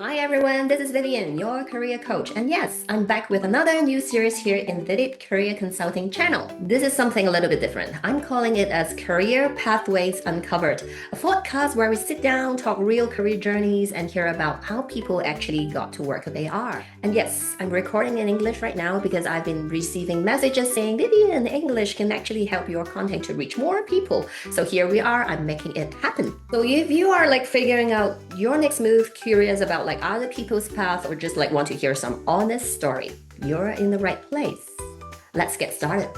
Hi everyone, this is Vivian, your career coach. And yes, I'm back with another new series here in Vivid Career Consulting channel. This is something a little bit different. I'm calling it as Career Pathways Uncovered, a podcast where we sit down, talk real career journeys, and hear about how people actually got to work they are. And yes, I'm recording in English right now because I've been receiving messages saying, Vivian, English can actually help your content to reach more people. So here we are, I'm making it happen. So if you are figuring out your next move, curious about other people's path, or just want to hear some honest story, you're in the right place. Let's get started.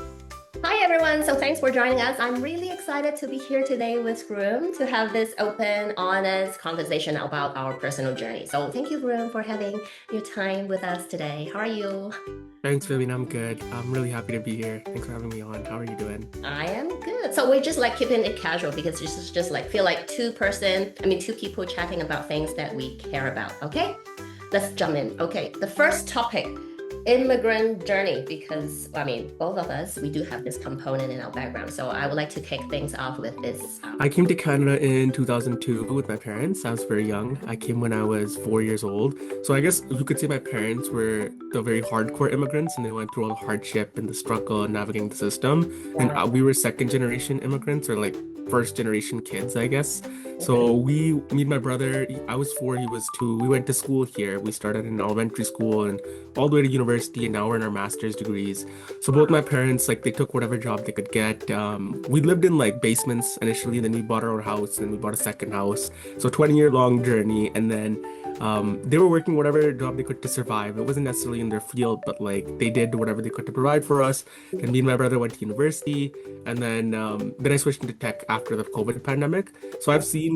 Hi everyone, so thanks for joining us. I'm really excited to be here today with Gurm to have this open, honest conversation about our personal journey. So thank you, Gurm, for having your time with us today. How are you? Thanks, Vivian. I'm good. I'm really happy to be here. Thanks for having me on. How are you doing? I am good. So we're just keeping it casual because it's just feel like two people chatting about things that we care about. Okay, let's jump in. Okay, the first topic, immigrant journey, because both of us, we do have this component in our background. So I would like to kick things off with this. I came to Canada in 2002 with my parents. I was very young. I came when I was 4 years old. So I guess you could say my parents were the very hardcore immigrants, and they went through all the hardship and the struggle and navigating the system. And we were second generation immigrants, or first generation kids, I guess. So me and my brother, I was 4, he was 2. We went to school here. We started in elementary school and all the way to university, and now we're in our master's degrees. So both my parents, they took whatever job they could get. We lived in basements initially, then we bought our own house, and we bought a second house. So 20-year-long journey, and then they were working whatever job they could to survive. It wasn't necessarily in their field, but they did whatever they could to provide for us. And me and my brother went to university, and then I switched into tech after the COVID pandemic. So I've seen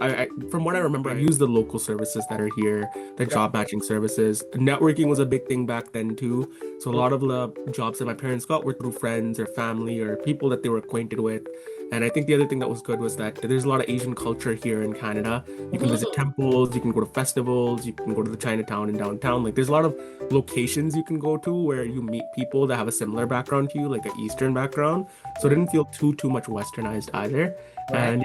I from what I remember, I used the local services that are here, the job matching services. Networking was a big thing back then too. So a lot of the jobs that my parents got were through friends or family or people that they were acquainted with. And I think the other thing that was good was that there's a lot of Asian culture here in Canada. You can visit temples, you can go to festivals, you can go to the Chinatown in downtown. There's a lot of locations you can go to where you meet people that have a similar background to you, like an Eastern background. So it didn't feel too much westernized either. And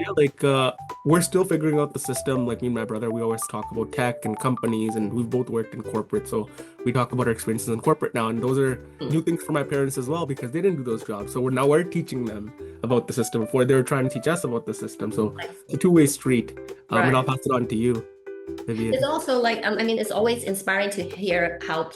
we're still figuring out the system. Me and my brother, we always talk about tech and companies, and we've both worked in corporate. So we talk about our experiences in corporate now. And those are new things for my parents as well, because they didn't do those jobs. So we're teaching them about the system before they were trying to teach us about the system. So it's a two-way street. And I'll pass it on to you, Vivian. It's also it's always inspiring to hear how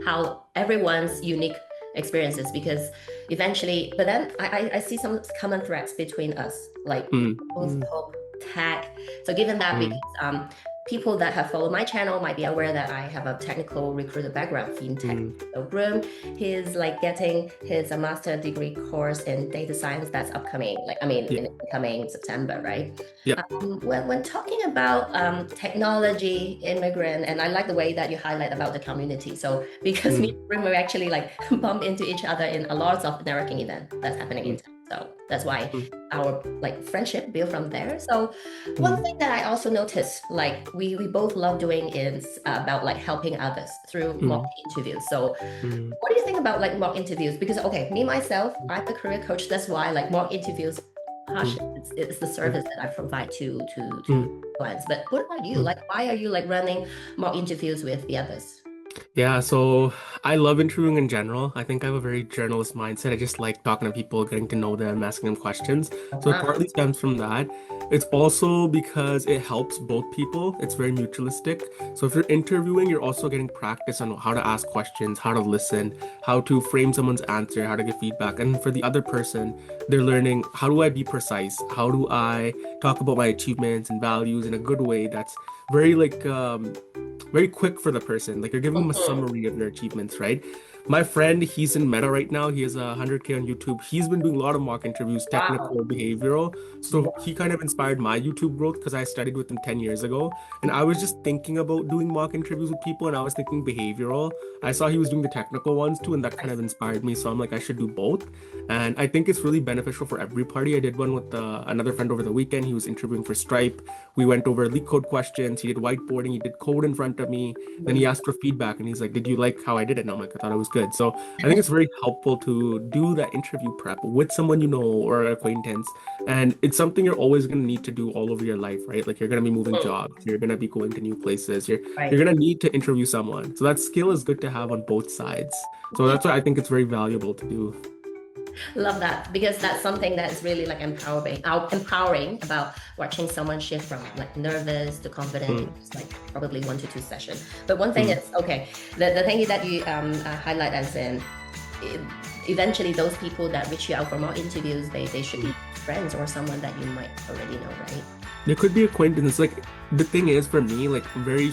how everyone's unique experiences, because eventually, but then I see some common threads between us, both hope, tech. So given that, because people that have followed my channel might be aware that I have a technical recruiter background, fintech. So Gurm, he's getting his master degree course in data science that's upcoming, in coming September, right? Yeah. When talking about technology, immigrant, and I like the way that you highlight about the community. So because me and Gurm, we actually bump into each other in a lot of networking events that's happening in town. So that's why our friendship built from there. So one thing that I also noticed, we both love doing is about helping others through mock interviews. So what do you think about mock interviews? Because me myself, I'm a career coach. That's why mock interviews, it's the service that I provide to clients. But what about you? Why are you running mock interviews with the others? Yeah, so I love interviewing in general. I think I have a very journalist mindset. I just like talking to people, getting to know them, asking them questions. So it partly stems from that. It's also because it helps both people. It's very mutualistic. So if you're interviewing, you're also getting practice on how to ask questions, how to listen, how to frame someone's answer, how to give feedback. And for the other person, they're learning, how do I be precise? How do I talk about my achievements and values in a good way that's very very quick for the person. You're giving them a summary of their achievements, right? My friend, he's in Meta right now. He has 100K on YouTube. He's been doing a lot of mock interviews, technical, behavioral. So he kind of inspired my YouTube growth because I studied with him 10 years ago. And I was just thinking about doing mock interviews with people, and I was thinking behavioral. I saw he was doing the technical ones too, and that kind of inspired me. So I'm I should do both. And I think it's really beneficial for every party. I did one with another friend over the weekend. He was interviewing for Stripe. We went over leak code questions. He did whiteboarding. He did code in front of me. Then he asked for feedback, and he's like, did you like how I did it? And I'm I thought it was good. So I think it's very helpful to do that interview prep with someone you know or an acquaintance. And it's something you're always going to need to do all over your life, right? Like you're going to be moving jobs, you're going to be going to new places, you're going to need to interview someone. So that skill is good to have on both sides. So that's why I think it's very valuable to do. Love that, because that's something that's really like empowering about watching someone shift from like nervous to confident, like probably 1 to 2 sessions. But one thing is, okay, the thing that you highlight as in eventually those people that reach you out for more interviews, they should be friends or someone that you might already know, right? There could be acquaintance. Like the thing is for me, like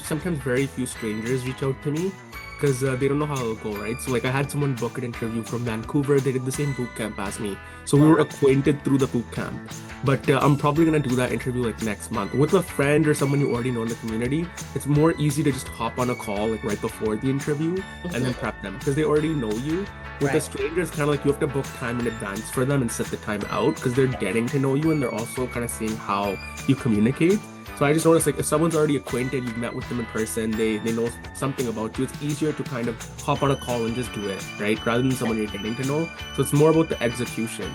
sometimes very few strangers reach out to me because they don't know how it'll go, right? So like I had someone book an interview from Vancouver. They did the same boot camp as me. So we were acquainted through the boot camp. But I'm probably going to do that interview like next month. With a friend or someone you already know in the community, it's more easy to just hop on a call like right before the interview and then prep them because they already know you. With a stranger, it's kind of like you have to book time in advance for them and set the time out because they're getting to know you and they're also kind of seeing how you communicate. So I just noticed like if someone's already acquainted, you've met with them in person, they know something about you, it's easier to kind of hop on a call and just do it, right? Rather than someone you're getting to know. So it's more about the execution.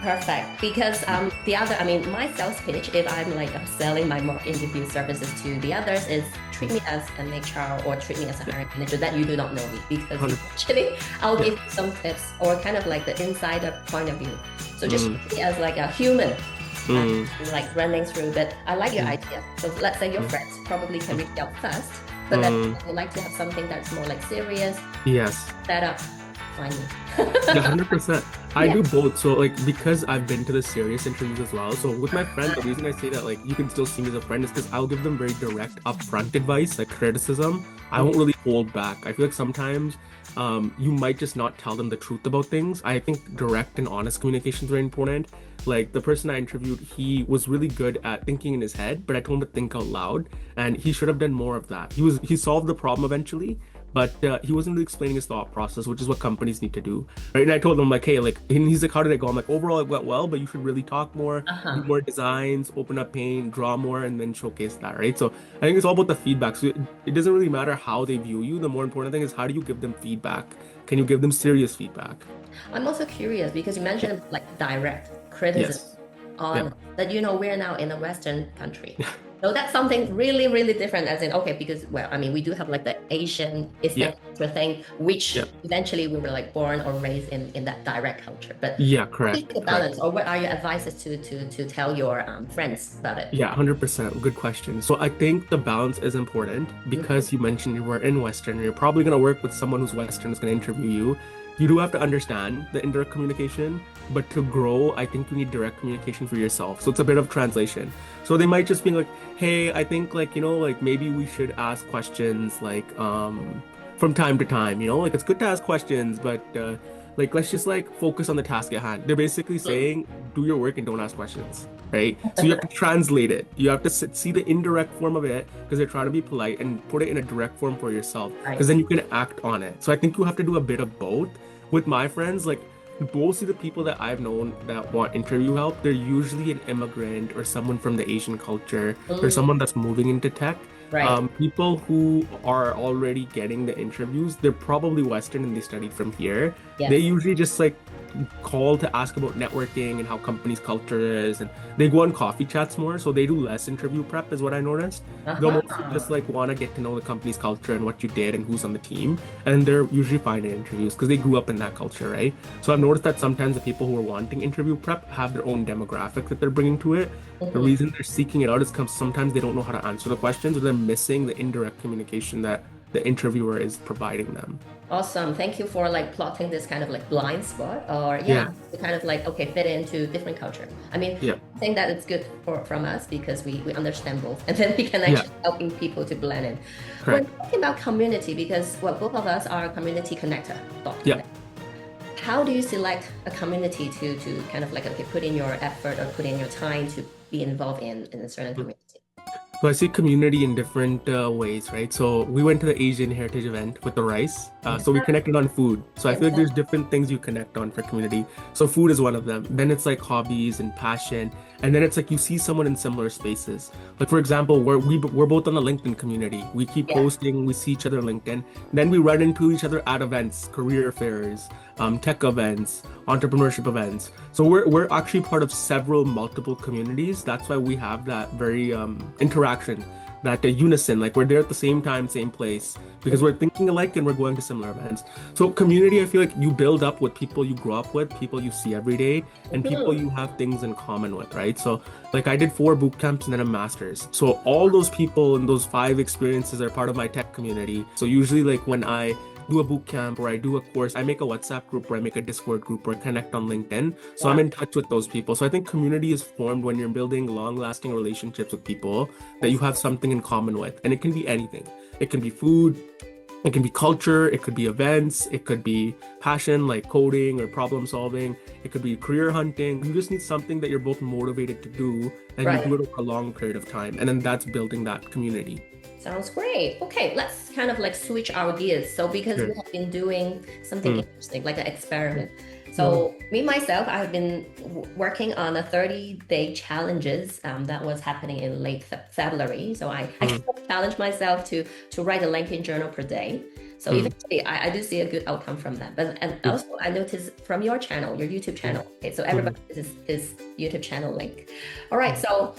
Perfect. Because my sales pitch, if I'm like selling my mock interview services to the others, is treat me as an HR or treat me as a hiring manager that you do not know me, because actually I'll give you some tips or kind of like the insider point of view. So just treat me as like a human. Like running through, but I like your idea. So let's say your friends probably can reach out first, but then you like to have something that's more like serious. Yes. Set up. Find me. Yeah, 100%. I do both. So like because I've been to the serious interviews as well. So with my friends, the reason I say that like you can still see me as a friend is because I'll give them very direct, upfront advice, like criticism. I won't really hold back. I feel like sometimes you might just not tell them the truth about things. I think direct and honest communication is very important. Like the person I interviewed, he was really good at thinking in his head, but I told him to think out loud, and he should have done more of that. He solved the problem eventually, but he wasn't really explaining his thought process, which is what companies need to do, right? And I told him like, hey, like, and he's like, how did it go? I'm like, overall it went well, but you should really talk more, do more designs, open up paint, draw more, and then showcase that, right? So I think it's all about the feedback. So it doesn't really matter how they view you. The more important thing is how do you give them feedback? Can you give them serious feedback? I'm also curious because you mentioned like direct criticism on that, we're now in a Western country. So that's something really, really different, as in, okay, because, we do have like the Asian thing, which eventually we were like born or raised in that direct culture. But correct. The balance, or what are your advices to tell your friends about it? Yeah, 100%. Good question. So I think the balance is important because you mentioned you were in Western, you're probably going to work with someone who's Western who's going to interview you. You do have to understand the indirect communication, but to grow, I think you need direct communication for yourself. So it's a bit of translation. So they might just be like, hey, I think like, like maybe we should ask questions like from time to time, like it's good to ask questions, but like let's just like focus on the task at hand. They're basically saying do your work and don't ask questions, right? So you have to translate it. You have to see the indirect form of it because they're trying to be polite, and put it in a direct form for yourself, because then you can act on it. So I think you have to do a bit of both. With my friends, like mostly the people that I've known that want interview help, they're usually an immigrant or someone from the Asian culture or someone that's moving into tech. People who are already getting the interviews, they're probably Western and they studied from here. They usually just like call to ask about networking and how companies' culture is, and they go on coffee chats more, so they do less interview prep is what I noticed. They'll mostly just like want to get to know the company's culture and what you did and who's on the team, and they're usually fine in interviews because they grew up in that culture, right? So I've noticed that sometimes the people who are wanting interview prep have their own demographic that they're bringing to it. The reason they're seeking it out is because sometimes they don't know how to answer the questions, or they're missing the indirect communication that the interviewer is providing them. Awesome. Thank you for like plotting this kind of like blind spot, or to kind of like, okay, fit into different culture. I think that it's good from us because we understand both, and then we can actually helping people to blend in. We're talking about community because both of us are community connector. How do you select a community to kind of like, okay, put in your effort or put in your time to be involved in a certain community? So I see community in different ways, right? So we went to the Asian Heritage event with the rice. So we connected on food. So I feel like there's different things you connect on for community. So food is one of them. Then it's like hobbies and passion. And then it's like you see someone in similar spaces. Like for example, we're both on the LinkedIn community. We keep posting, we see each other on LinkedIn. Then we run into each other at events, career fairs, tech events, entrepreneurship events. So we're actually part of several multiple communities. That's why we have that very interaction, that unison, like we're there at the same time, same place, because we're thinking alike and we're going to similar events. So community, I feel like you build up with people you grow up with, people you see every day, and people you have things in common with, right? So like I did 4 boot camps and then a master's. So all those people and those 5 experiences are part of my tech community. So usually like when I do a boot camp or I do a course, I make a WhatsApp group or I make a Discord group or I connect on LinkedIn. So I'm in touch with those people. So I think community is formed when you're building long-lasting relationships with people that you have something in common with. And it can be anything. It can be food, it can be culture, it could be events, it could be passion like coding or problem solving, it could be career hunting. You just need something that you're both motivated to do and you do it over a long period of time. And then that's building that community. Sounds great. Okay, let's kind of like switch our gears. So because we have been doing something interesting, like an experiment. So me, myself, I've been working on a 30-day challenges that was happening in late February. So I challenged myself to write a LinkedIn journal per day. So eventually I do see a good outcome from that. But and also I noticed from your channel, your YouTube channel. Okay, so everybody is this YouTube channel link. All right, so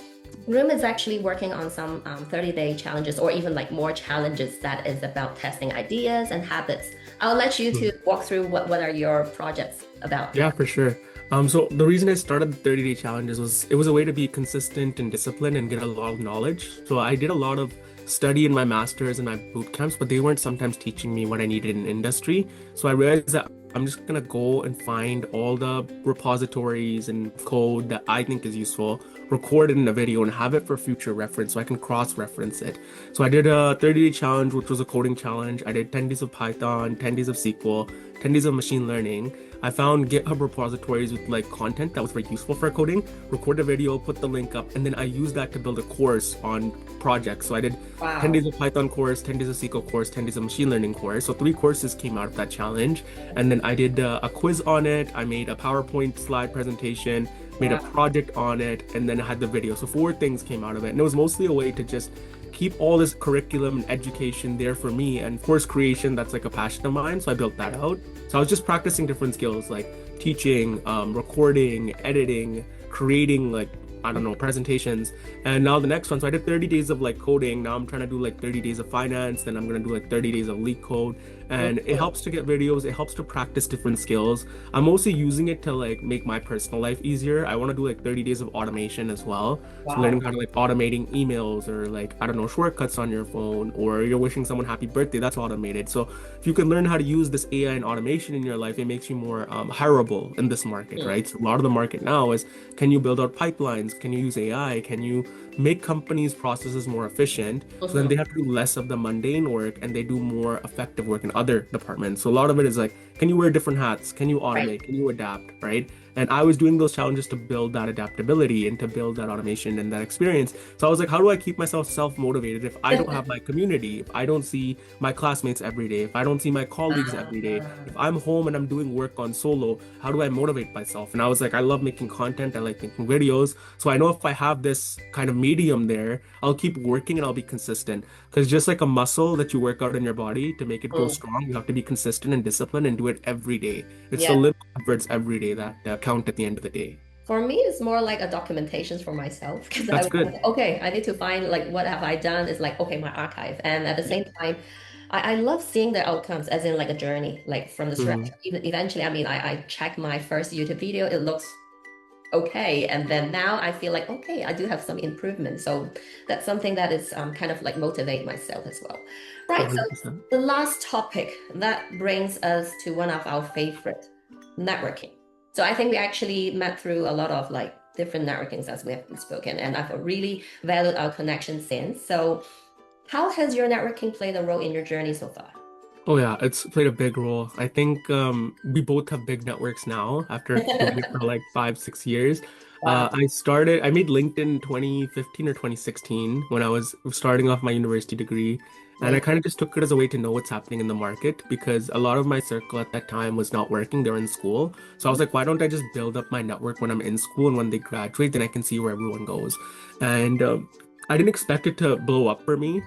Gurm is actually working on some 30-day challenges or even like more challenges that is about testing ideas and habits. I'll let you to walk through what are your projects about. Yeah, for sure. So the reason I started the 30-day challenges was it was a way to be consistent and disciplined and get a lot of knowledge. So I did a lot of study in my master's and my boot camps, but they weren't sometimes teaching me what I needed in industry. So I realized that I'm just gonna go and find all the repositories and code that I think is useful, record it in a video and have it for future reference so I can cross-reference it. So I did a 30-day challenge, which was a coding challenge. I did 10 days of Python, 10 days of SQL, 10 days of machine learning. I found GitHub repositories with like content that was very useful for coding, record a video, put the link up, and then I used that to build a course on projects. So I did 10 days of Python course, 10 days of SQL course, 10 days of machine learning course. So 3 courses came out of that challenge. And then I did a quiz on it. I made a PowerPoint slide presentation, made a project on it, and then I had the video. So 4 things came out of it. And it was mostly a way to just keep all this curriculum and education there for me, and course creation, that's like a passion of mine. So I built that out. So I was just practicing different skills like teaching, recording, editing, creating like, I don't know, presentations. And now the next one, so I did 30 days of like coding. Now I'm trying to do like 30 days of finance. Then I'm going to do like 30 days of leak code. And it helps to get videos. It helps to practice different skills. I'm mostly using it to like make my personal life easier. I want to do like 30 days of automation as well. So learning how to like automating emails or like, I don't know, shortcuts on your phone, or you're wishing someone happy birthday, that's automated. So if you can learn how to use this AI and automation in your life, it makes you more hireable in this market, right? So a lot of the market now is, can you build out pipelines? Can you use AI? Can you make companies' processes more efficient? So then they have to do less of the mundane work and they do more effective work in other departments. So a lot of it is like, can you wear different hats? Can you automate? Can you adapt, right? And I was doing those challenges to build that adaptability and to build that automation and that experience. So I was like, how do I keep myself self-motivated if I don't have my community, if I don't see my classmates every day, if I don't see my colleagues every day, if I'm home and I'm doing work on solo, how do I motivate myself? And I was like, I love making content. I like making videos. So I know if I have this kind of medium there, I'll keep working and I'll be consistent. Because just like a muscle that you work out in your body to make it grow strong, you have to be consistent and disciplined and do it every day. It's the little efforts every day that count at the end of the day. For me, it's more like a documentation for myself, because That's good. Okay, I need to find like what have I done is like, okay, my archive. And at the same time, I love seeing the outcomes as in like a journey, like from the scratch. Eventually, I mean, I checked my first YouTube video, it looks okay. And then now I feel like, okay, I do have some improvement. So that's something that is kind of like motivate myself as well. Right, 100%. so the last topic that brings us to one of our favorite, networking. So I think we actually met through a lot of like different networkings as we have spoken, and I've really valued our connection since. So how has your networking played a role in your journey so far? Oh yeah, it's played a big role. I think we both have big networks now after doing it for like 5, 6 years. Wow. I made LinkedIn 2015 or 2016 when I was starting off my university degree. And I kind of just took it as a way to know what's happening in the market because a lot of my circle at that time was not working. They were in school. So I was like, why don't I just build up my network when I'm in school and when they graduate, then I can see where everyone goes. And I didn't expect it to blow up for me.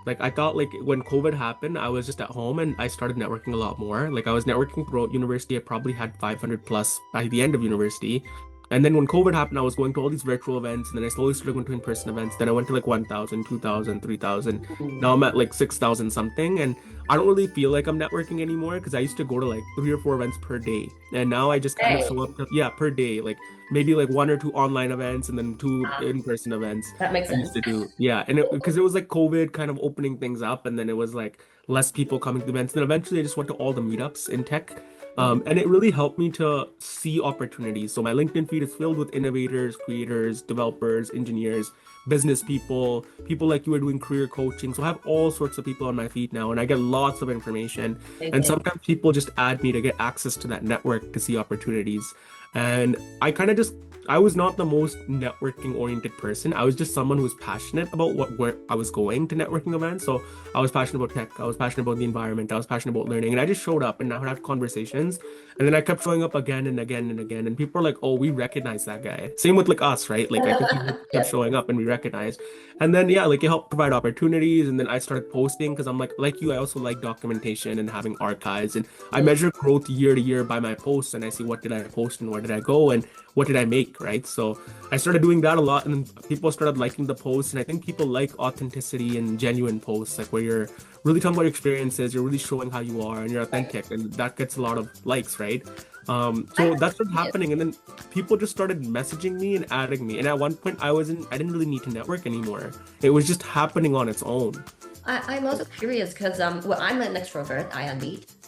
Like I thought like when COVID happened, I was just at home and I started networking a lot more. Like I was networking throughout university. I probably had 500 plus by the end of university. And then when COVID happened, I was going to all these virtual events and then I slowly started going to in-person events. Then I went to like 1,000, 2,000, 3,000. Now I'm at like 6,000 something. And I don't really feel like I'm networking anymore because I used to go to like 3 or 4 events per day. And now I just kind of show up per day, like maybe like 1 or 2 online events and then 2 in-person events. That makes I used sense. to do. Yeah. And because it was like COVID kind of opening things up and then it was like less people coming to the events. Then eventually I just went to all the meetups in tech. And it really helped me to see opportunities. So my LinkedIn feed is filled with innovators, creators, developers, engineers, business people, people like you are doing career coaching. So I have all sorts of people on my feed now, and I get lots of information. And sometimes people just add me to get access to that network to see opportunities. And I was not the most networking oriented person. I was just someone who was passionate about where I was going to networking events. So I was passionate about tech. I was passionate about the environment. I was passionate about learning. And I just showed up and I would have conversations. And then I kept showing up again and again and again. And people are like, oh, we recognize that guy. Same with like us, right? Like I think people kept showing up and we recognized. And then yeah, like it helped provide opportunities. And then I started posting because I'm like you, I also like documentation and having archives. And I measure growth year to year by my posts and I see what did I post and where did I go and what did I make, right? So I started doing that a lot and then people started liking the posts. And I think people like authenticity and genuine posts, like where you're really talking about your experiences, you're really showing how you are and you're authentic, and that gets a lot of likes, right? So that started happening, and then people just started messaging me and adding me. And at one point, I didn't really need to network anymore. It was just happening on its own. I'm also curious because well, I'm an extrovert, I am.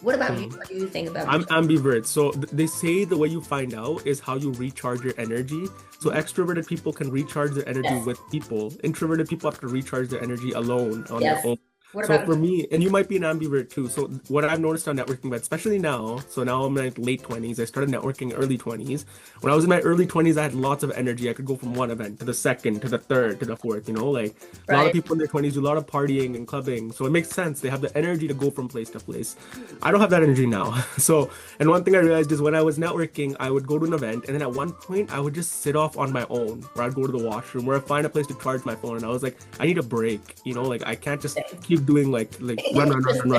What about you? What do you think about I'm ambivert. So they say the way you find out is how you recharge your energy. So extroverted people can recharge their energy with people. Introverted people have to recharge their energy alone on their own. So for me, and you might be an ambivert too. So what I've noticed on networking, but especially now, so now I'm in my late 20s. I started networking early 20s. When I was in my early 20s, I had lots of energy. I could go from one event to the second, to the third, to the fourth, like a lot of people in their 20s do a lot of partying and clubbing. So it makes sense. They have the energy to go from place to place. I don't have that energy now. So, and one thing I realized is when I was networking, I would go to an event and then at one point I would just sit off on my own, or I'd go to the washroom, or I'd find a place to charge my phone. And I was like, I need a break, like I can't just keep doing like run,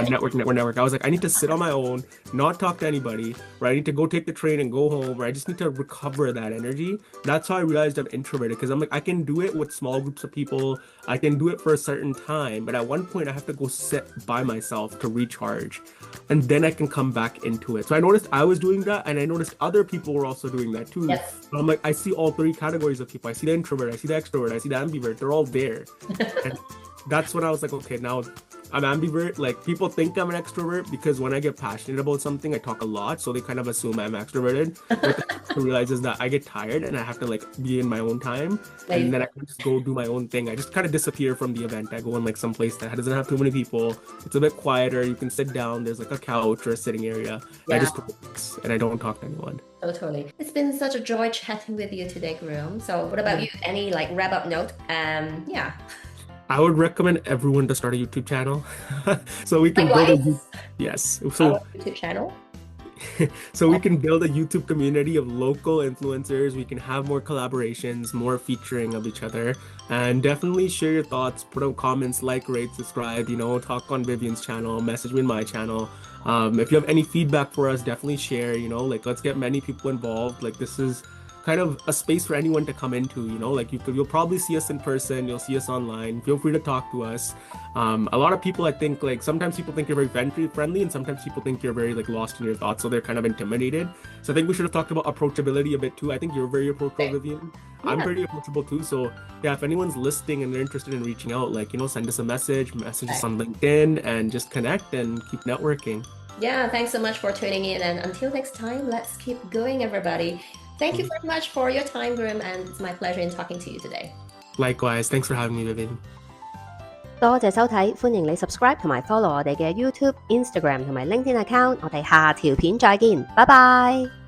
network. I was like, I need to sit on my own, not talk to anybody, or I need to go take the train and go home, or I just need to recover that energy. That's how I realized I'm introverted, because I'm like, I can do it with small groups of people. I can do it for a certain time, but at one point I have to go sit by myself to recharge, and then I can come back into it. So I noticed I was doing that, and I noticed other people were also doing that too. So I'm like, I see all 3 categories of people. I see the introvert, I see the extrovert, I see the ambivert. They're all there. And that's when I was like, okay, now I'm ambivert. Like people think I'm an extrovert because when I get passionate about something, I talk a lot. So they kind of assume I'm extroverted. But I realize is that I get tired and I have to like be in my own time. And then I can just go do my own thing. I just kind of disappear from the event. I go in like some place that doesn't have too many people. It's a bit quieter. You can sit down. There's like a couch or a sitting area. I just relax and I don't talk to anyone. Totally. It's been such a joy chatting with you today, Gurm. So what about you? Any like wrap up note? I would recommend everyone to start a YouTube channel. So we can build YouTube channel. So we can build a YouTube community of local influencers. We can have more collaborations, more featuring of each other, and definitely share your thoughts, put out comments, like, rate, subscribe, talk on Vivian's channel, message me in my channel. If you have any feedback for us, definitely share, let's get many people involved. Like this is kind of a space for anyone to come into, like you'll probably see us in person, you'll see us online, feel free to talk to us. A lot of people, I think, like sometimes people think you're very friendly and sometimes people think you're very like lost in your thoughts, so they're kind of intimidated. So I think we should have talked about approachability a bit too. I think you're very approachable, Vivian. I'm pretty approachable too. So yeah, if anyone's listening and they're interested in reaching out, like, send us a message us on LinkedIn and just connect and keep networking. Yeah, thanks so much for tuning in, and until next time, let's keep going, everybody. Thank you very much for your time, Gurm, and it's my pleasure in talking to you today. Likewise, thanks for having me, Vivian. 多謝收睇，歡迎你 subscribe 同埋 follow 我哋嘅 YouTube、Instagram 同埋 LinkedIn account。我哋下條片再見，拜拜。